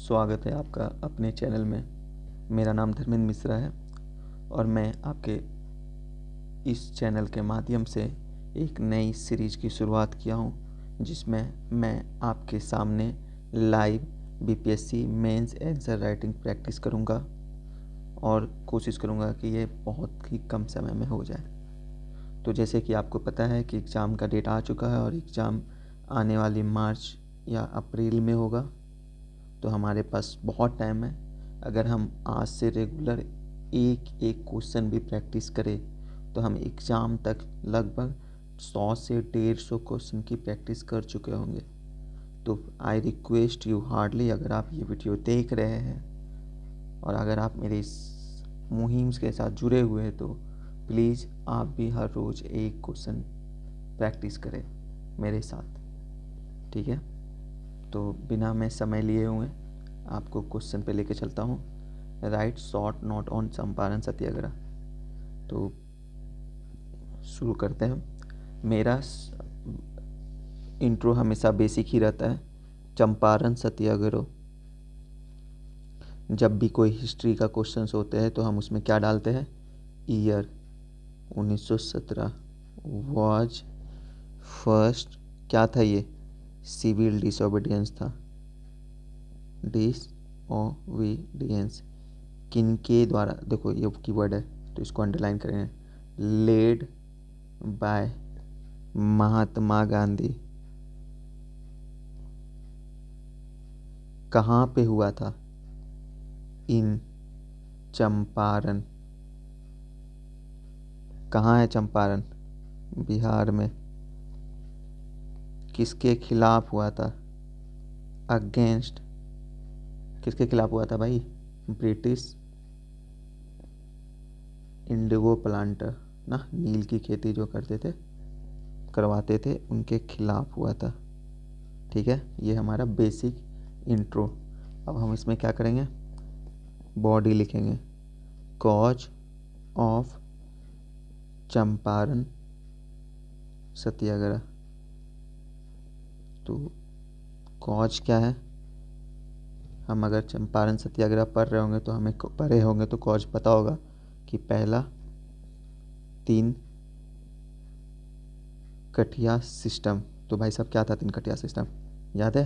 स्वागत है आपका अपने चैनल में। मेरा नाम धर्मेंद्र मिश्रा है और मैं आपके इस चैनल के माध्यम से एक नई सीरीज़ की शुरुआत किया हूँ, जिसमें मैं आपके सामने live BPSC mains answer writing practice करूँगा और कोशिश करूँगा कि ये बहुत ही कम समय में हो जाए। तो जैसे कि आपको पता है कि एग्ज़ाम का डेट आ चुका है और एग्ज़ाम आने वाली मार्च या अप्रैल में होगा, तो हमारे पास बहुत टाइम है। अगर हम आज से रेगुलर एक एक क्वेश्चन भी प्रैक्टिस करें तो हम एग्ज़ाम तक लगभग 100 से 150 क्वेश्चन की प्रैक्टिस कर चुके होंगे। तो आई रिक्वेस्ट यू हार्डली, अगर आप ये वीडियो देख रहे हैं और अगर आप मेरे इस मुहिम के साथ जुड़े हुए हैं, तो प्लीज़ आप भी हर रोज़ एक क्वेश्चन प्रैक्टिस करें मेरे साथ, ठीक है। तो बिना मैं समय लिए हुए आपको क्वेश्चन पे लेके चलता हूँ। Write short note on Champaran Satyagraha. तो शुरू करते हैं। मेरा इंट्रो हमेशा बेसिक ही रहता है। चंपारण सत्याग्रह, जब भी कोई हिस्ट्री का क्वेश्चंस होते हैं तो हम उसमें क्या डालते हैं, ईयर 1917 वाज फर्स्ट, क्या था ये, सिविल डिसोबीडियंस था, डिसओबीडियंस किनके द्वारा, देखो ये कीवर्ड है तो इसको अंडरलाइन करेंगे, लेड बाय महात्मा गांधी। कहाँ पे हुआ था, इन चंपारण। कहाँ है चंपारण, बिहार में। किसके खिलाफ हुआ था, अगेंस्ट, किसके खिलाफ हुआ था भाई, ब्रिटिश इंडिगो प्लांटर ना, नील की खेती जो करते थे, करवाते थे, उनके खिलाफ हुआ था, ठीक है। ये हमारा बेसिक इंट्रो। अब हम इसमें क्या करेंगे, बॉडी लिखेंगे, कॉज ऑफ चंपारण सत्याग्रह। तो कॉज क्या है, हम अगर चंपारण सत्याग्रह पढ़ रहे होंगे तो हमें पढ़े होंगे तो कॉज पता होगा कि पहला 3 कठिया सिस्टम। तो भाई साहब क्या था 3 कठिया सिस्टम, याद है,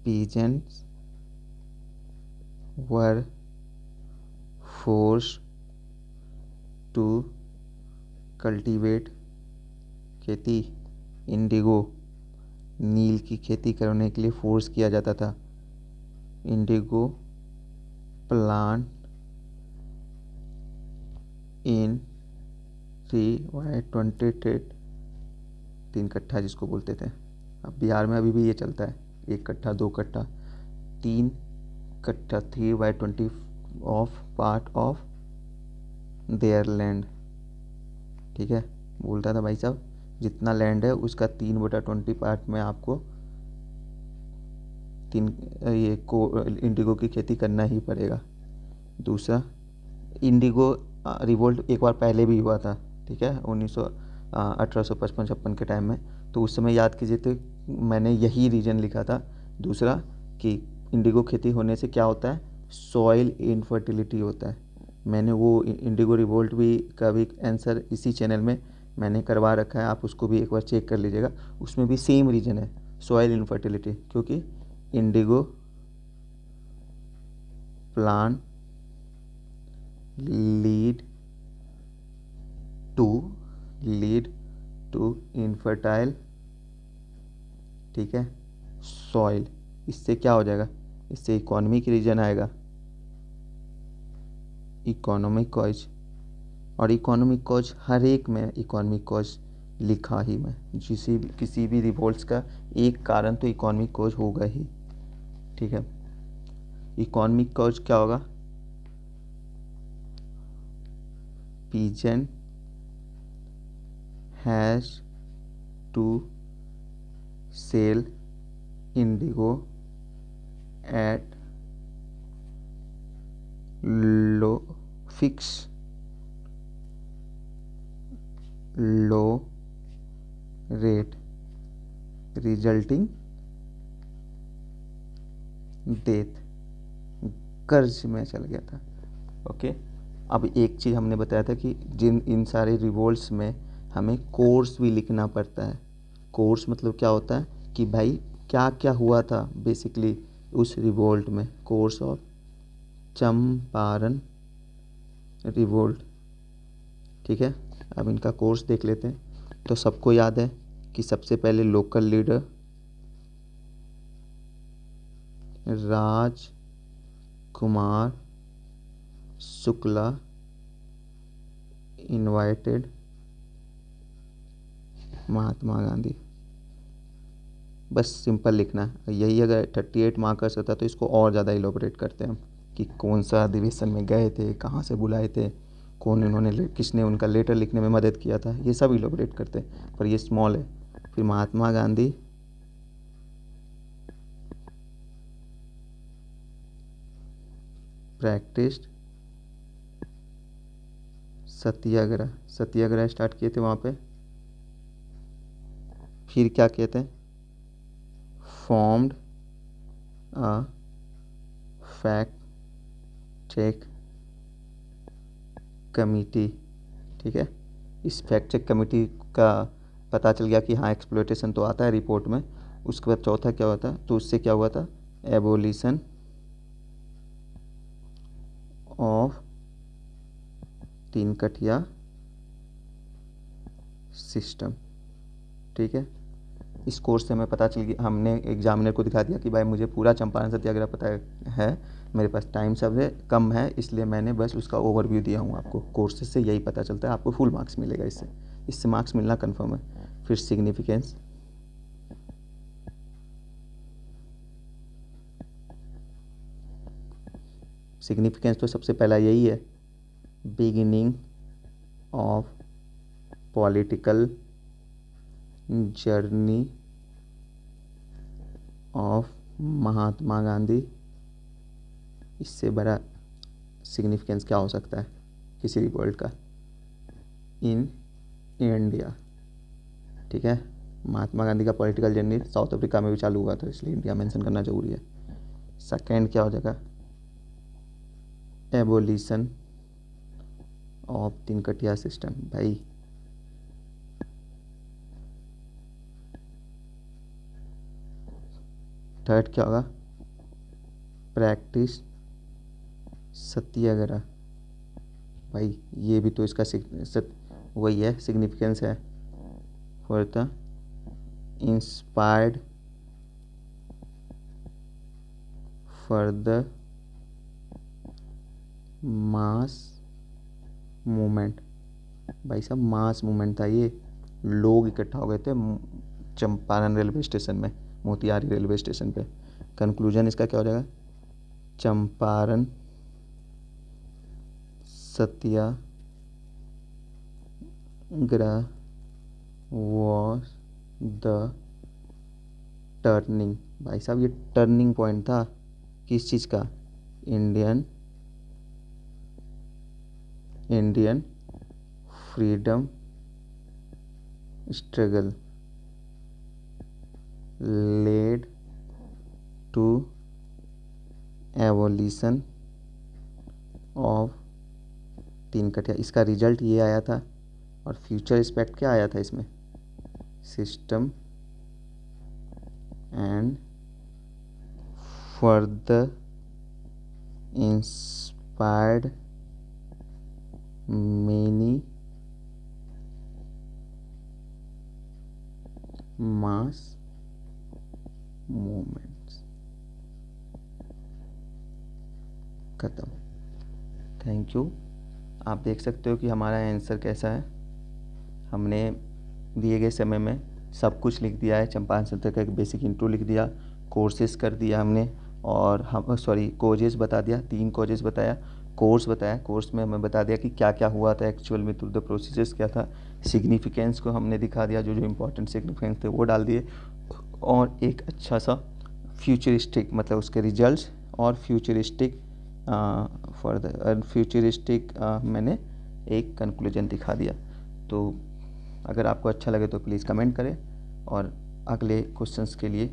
peasants were forced to cultivate, खेती, इंडिगो, नील की खेती करने के लिए फोर्स किया जाता था, इंडिगो प्लांट इन 3/28, 3 कट्ठा जिसको बोलते थे। अब बिहार में अभी भी ये चलता है, 1 कट्ठा 2 कट्ठा 3 कट्ठा, 3/20 of part of their land, ठीक है। बोलता था भाई साहब जितना लैंड है उसका 3/20 पार्ट में आपको 3 ये को इंडिगो की खेती करना ही पड़ेगा। दूसरा, इंडिगो रिवोल्ट एक बार पहले भी हुआ था, ठीक है, 1855-56 के टाइम में। तो उस समय याद कीजिए, तो मैंने यही रीजन लिखा था। दूसरा कि इंडिगो खेती होने से क्या होता है, सॉइल इनफर्टिलिटी होता है। मैंने वो इंडिगो रिवोल्ट भी का भी आंसर इसी चैनल में मैंने करवा रखा है, आप उसको भी एक बार चेक कर लीजिएगा। उसमें भी सेम रीजन है, सॉइल इनफर्टिलिटी, क्योंकि indigo plant lead to infertile, ठीक है, सॉइल। इससे क्या हो जाएगा, इससे इकोनॉमिक रीजन आएगा, इकोनॉमिक कॉज। और इकोनॉमिक कॉज हर एक में इकोनॉमिक कॉज लिखा ही मैं, किसी भी रिवोल्ट्स का एक कारण तो इकोनॉमिक कॉज होगा ही, ठीक है। इकोनॉमिक कॉज क्या होगा, peasant has to sell indigo at low rate resulting death, कर्ज में चल गया था। ओके, अब एक चीज़ हमने बताया था कि इन सारे रिवोल्ट्स में हमें कोर्स भी लिखना पड़ता है। कोर्स मतलब क्या होता है कि भाई क्या क्या हुआ था बेसिकली उस रिवोल्ट में। कोर्स ऑफ चंपारण रिवोल्ट, ठीक है। अब इनका कोर्स देख लेते हैं। तो सबको याद है कि सबसे पहले local leader Rajkumar Shukla invited Mahatma Gandhi. बस सिंपल लिखना है यही। अगर 38 मार्कर्स होता तो इसको और ज़्यादा इलोबरेट करते हैं हम कि कौन सा अधिवेशन में गए थे, कहाँ से बुलाए थे, कौन किसने उनका लेटर लिखने में मदद किया था, ये सब इलोबरेट करते हैं, पर ये स्मॉल है। फिर महात्मा गांधी प्रैक्टिस्ड सत्याग्रह, सत्याग्रह स्टार्ट किए थे वहाँ पे। फिर क्या कहते हैं, formed a fact check committee, ठीक है। इस फैक्ट चेक कमिटी का पता चल गया कि हाँ एक्सप्लॉयटेशन तो आता है रिपोर्ट में। उसके बाद चौथा क्या हुआ था, तो उससे क्या हुआ था, एबोलिशन ऑफ तीन कठिया सिस्टम, ठीक है। इस कोर्स से हमें पता चल गया, हमने एग्जामिनर को दिखा दिया कि भाई मुझे पूरा चंपारण सत्याग्रह पता है, मेरे पास टाइम सब है कम है, इसलिए मैंने बस उसका ओवरव्यू दिया हूँ आपको। कोर्सेज से यही पता चलता है, आपको फुल मार्क्स मिलेगा इससे, इससे मार्क्स मिलना कन्फर्म है। फिर सिग्निफिकेंस, सिग्निफिकेंस तो सबसे पहला यही है, beginning of political journey of Mahatma Gandhi. इससे बड़ा सिग्निफिकेंस क्या हो सकता है किसी रिवोल्ट का इन इंडिया, ठीक है। महात्मा गांधी का पॉलिटिकल जर्नी साउथ अफ्रीका में भी चालू हुआ था, इसलिए इंडिया मेंशन करना जरूरी है। सेकंड क्या हो जाएगा, एबोलिशन ऑफ तीन कटिया सिस्टम। भाई थर्ड क्या होगा, प्रैक्टिस सत्याग्रह। भाई ये भी तो इसका वही है, सिग्निफिकेंस है। Fourth inspired further mass movement. भाई साहब मास मूवमेंट था ये, लोग इकट्ठा हो गए थे चंपारण रेलवे स्टेशन में, मोतिहारी रेलवे स्टेशन पे। कंक्लूजन इसका क्या हो जाएगा, Champaran satyagraha was the turning. भाई साहब ये टर्निंग पॉइंट था किस चीज़ का, Indian freedom struggle led to evolution of तीन कटिया। इसका रिजल्ट ये आया था। और फ्यूचर एस्पेक्ट क्या आया था इसमें, system and further inspired many mass movements. खत्म। Thank you. आप देख सकते हो कि हमारा आंसर कैसा है। हमने दिए गए समय में सब कुछ लिख दिया है, चंपारण सत्याग्रह का एक बेसिक इंट्रो लिख दिया, कोर्सेज कर दिया हमने, और हम कोजेस बता दिया, 3 कोजेस बताया, कोर्स बताया, कोर्स में हमें बता दिया कि क्या क्या हुआ था एक्चुअल में, थ्रू द प्रोसीजर्स क्या था। सिग्निफिकेंस को हमने दिखा दिया, जो जो इंपॉर्टेंट सिग्निफिकेंस थे वो डाल दिए, और एक अच्छा सा फ्यूचरिस्टिक मतलब उसके रिजल्ट्स और फ्यूचरिस्टिक फ्यूचरिस्टिक मैंने एक कंक्लूजन दिखा दिया। तो अगर आपको अच्छा लगे तो प्लीज़ कमेंट करें, और अगले क्वेश्चंस के लिए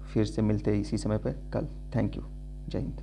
फिर से मिलते हैं इसी समय पर कल। Thank you. जय हिंद।